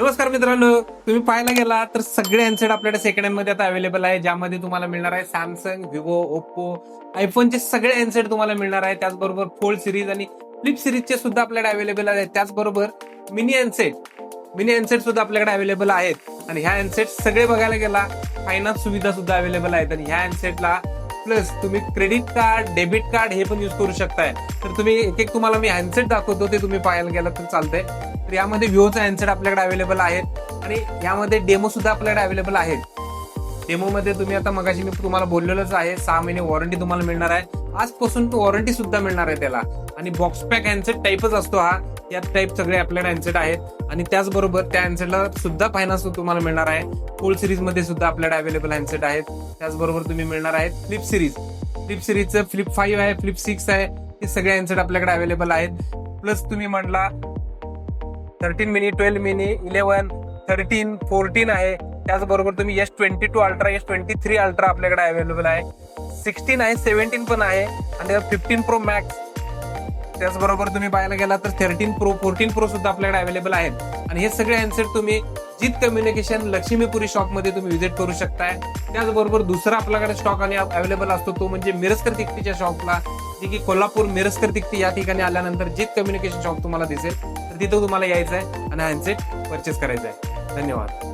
नमस्कार मित्रांनो, तुम्ही पाहायला गेला तर सगळे हँडसेट आपल्याकडे सेकंड हँड मध्ये आता अवेलेबल आहे, ज्यामध्ये तुम्हाला मिळणार आहे सॅमसंग, विवो, ओप्पो, आयफोनचे सगळे हँडसेट तुम्हाला मिळणार आहे. त्याचबरोबर फोल्ड सिरीज आणि फ्लिप सिरीजचे सुद्धा आपल्याकडे अवेलेबल आहेत. त्याचबरोबर मिनी हँडसेट सुद्धा आपल्याकडे अवेलेबल आहेत. आणि ह्या हँडसेट सगळे बघायला गेला फायनान्स सुविधा सुद्धा अवेलेबल आहेत. आणि ह्या हँडसेटला प्लस तुम्ही क्रेडिट कार्ड, डेबिट कार्ड हे पण युज करू शकताय. तर तुम्ही एक तुम्हाला मी हँडसेट दाखवतो, ते तुम्ही पाहायला गेला तर चालतंय. तर यामध्ये विवोचा हँडसेट आपल्याकडे अवेलेबल आहेत आणि यामध्ये डेमो सुद्धा आपल्याकडे अवेलेबल आहेत. डेमो मध्ये तुम्ही आता मगाशी मी तुम्हाला बोललेलंच आहे, 6 महिने वॉरंटी तुम्हाला मिळणार आहे. आजपासून वॉरंटी सुद्धा मिळणार आहे त्याला. आणि बॉक्स पॅक हँडसेट टाईपच असतो हा. या टाईप सगळे आपल्याकडे हँडसेट आहेत. आणि त्याचबरोबर त्या हँडसेटला सुद्धा फायनान्स तुम्हाला मिळणार आहे. फोल्ड सिरीज मध्ये सुद्धा आपल्याकडे अवेलेबल हँडसेट आहेत. त्याचबरोबर तुम्ही मिळणार आहेत फ्लिप सिरीजचं फ्लिप 5 आहे, फ्लिप 6 आहे. हे सगळे हँडसेट आपल्याकडे अवेलेबल आहेत. प्लस तुम्ही म्हणला 13 मिनी, 12 मिनी, 11, 13, 14 आहे. त्याचबरोबर तुम्ही S22 अल्ट्रा, S23 अल्ट्रा आपल्याकडे अवेलेबल आहे. 16 आहे, 17 पण आहे आणि 15 प्रो मॅक्स. त्याचबरोबर तुम्ही पाहायला गेला तर 13 प्रो, 14 प्रो सुद्धा आपल्याकडे अवेलेबल आहेत. आणि हे सगळे हँडसेट तुम्ही जीत कम्युनिकेशन लक्ष्मीपुरी शॉप मध्ये तुम्ही व्हिजिट करू शकताय. त्याचबरोबर दुसरा आपल्याकडे स्टॉक आणि अवेलेबल असतो तो म्हणजे मिरजकर तिकटीच्या शॉपला, जे की कोल्हापूर मिरजकर तिकटी या ठिकाणी आल्यानंतर जीत कम्युनिकेशन शॉप तुम्हाला दिसेल. तर तिथं तुम्हाला यायचं आहे आणि हँडसेट परचेस करायचा आहे. धन्यवाद.